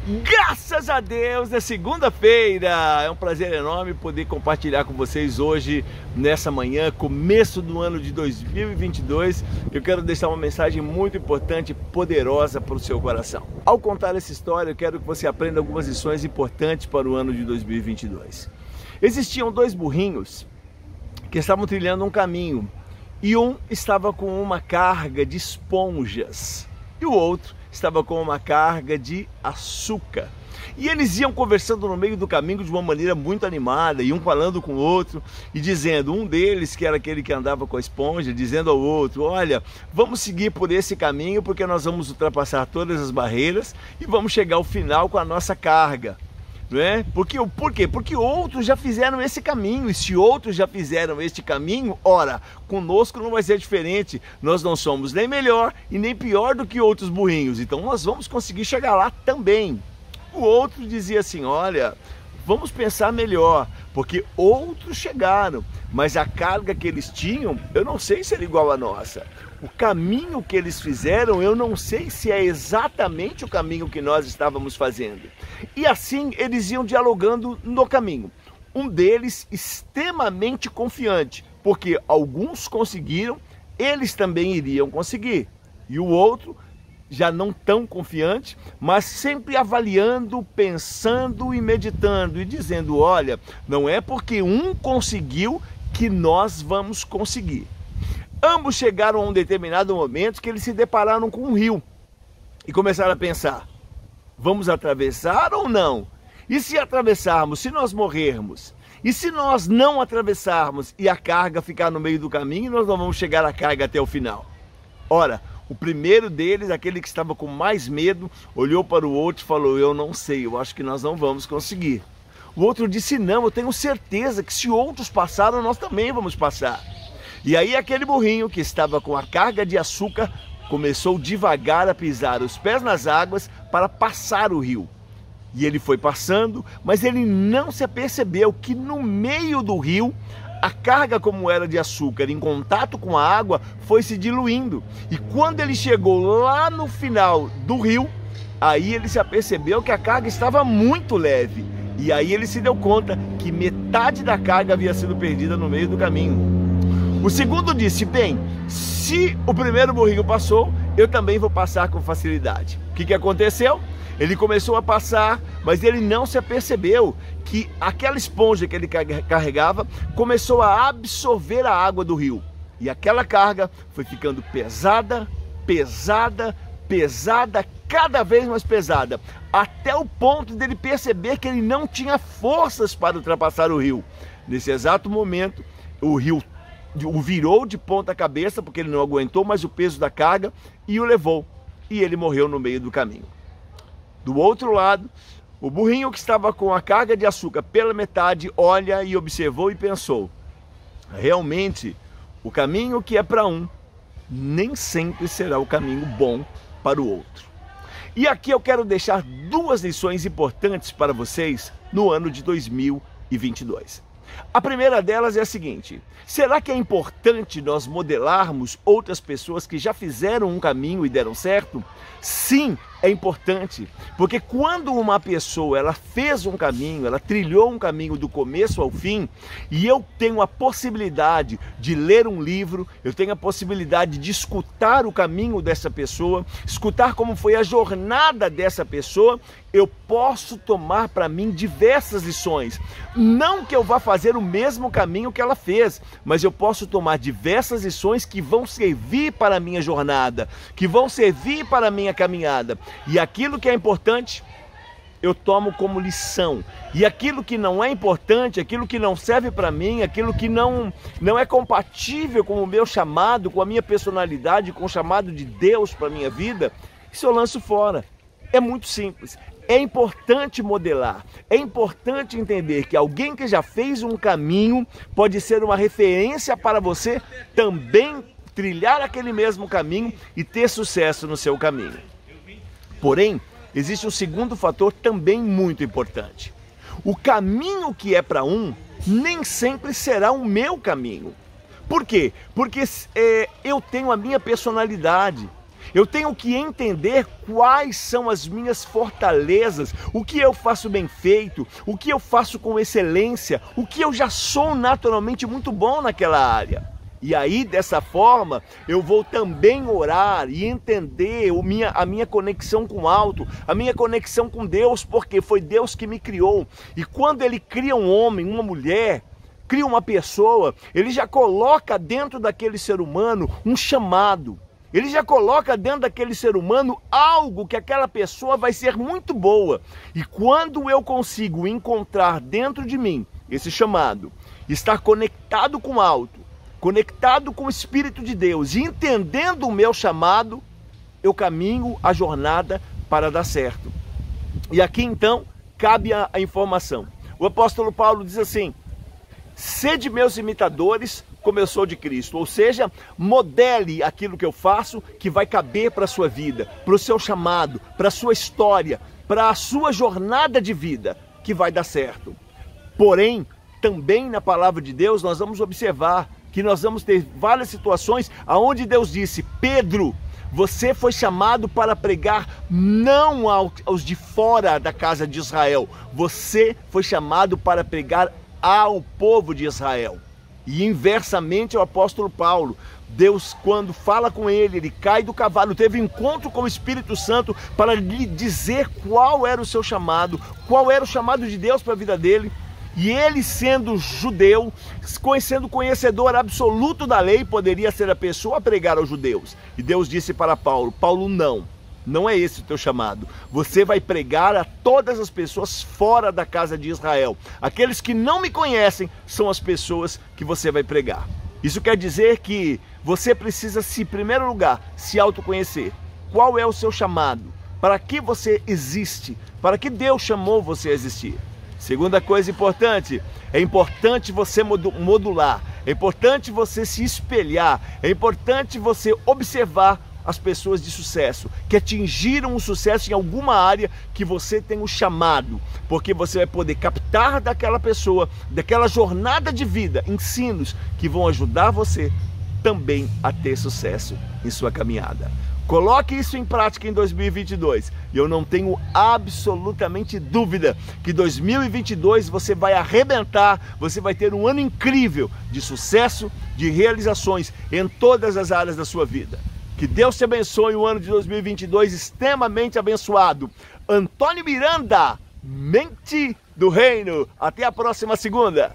Graças a Deus, é segunda-feira. É um prazer enorme poder compartilhar com vocês hoje, nessa manhã, começo do ano de 2022. Eu quero deixar uma mensagem muito importante e poderosa para o seu coração. Ao contar essa história, eu quero que você aprenda algumas lições importantes para o ano de 2022. Existiam dois burrinhos que estavam trilhando um caminho e um estava com uma carga de esponjas e o outro estava com uma carga de açúcar. E eles iam conversando no meio do caminho de uma maneira muito animada, e um falando com o outro e dizendo, um deles, que era aquele que andava com a esponja, dizendo ao outro, olha, vamos seguir por esse caminho porque nós vamos ultrapassar todas as barreiras e vamos chegar ao final com a nossa carga. Não é? Por quê? Porque outros já fizeram esse caminho, e se outros já fizeram este caminho, ora, conosco não vai ser diferente. Nós não somos nem melhor e nem pior do que outros burrinhos, então nós vamos conseguir chegar lá também. O outro dizia assim, olha, vamos pensar melhor, porque outros chegaram, mas a carga que eles tinham, eu não sei se era igual à nossa. O caminho que eles fizeram, eu não sei se é exatamente o caminho que nós estávamos fazendo. E assim eles iam dialogando no caminho. Um deles extremamente confiante, porque alguns conseguiram, eles também iriam conseguir. E o outro já não tão confiante, mas sempre avaliando, pensando e meditando e dizendo, olha, não é porque um conseguiu que nós vamos conseguir. Ambos chegaram a um determinado momento que eles se depararam com um rio e começaram a pensar, vamos atravessar ou não? E se atravessarmos, se nós morrermos? E se nós não atravessarmos e a carga ficar no meio do caminho, nós não vamos chegar à carga até o final? Ora, o primeiro deles, aquele que estava com mais medo, olhou para o outro e falou, eu não sei, eu acho que nós não vamos conseguir. O outro disse, não, eu tenho certeza que se outros passaram, nós também vamos passar. E aí aquele burrinho que estava com a carga de açúcar começou devagar a pisar os pés nas águas para passar o rio. E ele foi passando, mas ele não se apercebeu que no meio do rio, a carga, como era de açúcar, em contato com a água, foi se diluindo. E quando ele chegou lá no final do rio, aí ele se apercebeu que a carga estava muito leve. E aí ele se deu conta que metade da carga havia sido perdida no meio do caminho. O segundo disse, bem, se o primeiro burrinho passou, eu também vou passar com facilidade. O que aconteceu? Ele começou a passar, mas ele não se apercebeu que aquela esponja que ele carregava começou a absorver a água do rio. E aquela carga foi ficando pesada, pesada, pesada, cada vez mais pesada, até o ponto dele perceber que ele não tinha forças para ultrapassar o rio. Nesse exato momento, o rio o virou de ponta cabeça, porque ele não aguentou mais o peso da carga, e o levou, e ele morreu no meio do caminho. Do outro lado, o burrinho que estava com a carga de açúcar pela metade, olha e observou e pensou, realmente, o caminho que é para um, nem sempre será o caminho bom para o outro. E aqui eu quero deixar duas lições importantes para vocês no ano de 2022. A primeira delas é a seguinte, será que é importante nós modelarmos outras pessoas que já fizeram um caminho e deram certo? Sim, é importante, porque quando uma pessoa ela fez um caminho, ela trilhou um caminho do começo ao fim, e eu tenho a possibilidade de ler um livro, eu tenho a possibilidade de escutar o caminho dessa pessoa, escutar como foi a jornada dessa pessoa, eu posso tomar para mim diversas lições. Não que eu vá fazer o mesmo caminho que ela fez, mas eu posso tomar diversas lições que vão servir para a minha jornada, que vão servir para a minha caminhada. E aquilo que é importante, eu tomo como lição. E aquilo que não é importante, aquilo que não serve para mim, aquilo que não é compatível com o meu chamado, com a minha personalidade, com o chamado de Deus para a minha vida, isso eu lanço fora. É muito simples. É importante modelar, é importante entender que alguém que já fez um caminho pode ser uma referência para você também trilhar aquele mesmo caminho e ter sucesso no seu caminho. Porém, existe um segundo fator também muito importante. O caminho que é para um, nem sempre será o meu caminho. Por quê? Porque eu tenho a minha personalidade. Eu tenho que entender quais são as minhas fortalezas, o que eu faço bem feito, o que eu faço com excelência, o que eu já sou naturalmente muito bom naquela área. E aí, dessa forma, eu vou também orar e entender a minha conexão com o alto, a minha conexão com Deus, porque foi Deus que me criou. E quando Ele cria um homem, uma mulher, cria uma pessoa, Ele já coloca dentro daquele ser humano um chamado. Ele já coloca dentro daquele ser humano algo que aquela pessoa vai ser muito boa. E quando eu consigo encontrar dentro de mim esse chamado, estar conectado com o alto, conectado com o Espírito de Deus e entendendo o meu chamado, eu caminho a jornada para dar certo. E aqui então cabe a informação. O apóstolo Paulo diz assim: sede meus imitadores, como eu sou de Cristo. Ou seja, modele aquilo que eu faço que vai caber para a sua vida, para o seu chamado, para a sua história, para a sua jornada de vida, que vai dar certo. Porém, também na palavra de Deus nós vamos observar que nós vamos ter várias situações onde Deus disse: Pedro, você foi chamado para pregar não aos de fora da casa de Israel, você foi chamado para pregar ao povo de Israel. E inversamente ao apóstolo Paulo, Deus, quando fala com ele, ele cai do cavalo, teve um encontro com o Espírito Santo para lhe dizer qual era o seu chamado, qual era o chamado de Deus para a vida dele. E ele, sendo judeu, sendo conhecedor absoluto da lei, poderia ser a pessoa a pregar aos judeus. E Deus disse para Paulo: Paulo, não é esse o teu chamado. Você vai pregar a todas as pessoas fora da casa de Israel. Aqueles que não me conhecem são as pessoas que você vai pregar. Isso quer dizer que você precisa, em primeiro lugar, se autoconhecer. Qual é o seu chamado? Para que você existe? Para que Deus chamou você a existir? Segunda coisa importante, é importante você modular, é importante você se espelhar, é importante você observar as pessoas de sucesso, que atingiram o sucesso em alguma área que você tem o chamado, porque você vai poder captar daquela pessoa, daquela jornada de vida, ensinos que vão ajudar você também a ter sucesso em sua caminhada. Coloque isso em prática em 2022 e eu não tenho absolutamente dúvida que 2022 você vai arrebentar, você vai ter um ano incrível de sucesso, de realizações em todas as áreas da sua vida. Que Deus te abençoe o ano de 2022 extremamente abençoado. Antônio Miranda, Mente do Reino. Até a próxima segunda.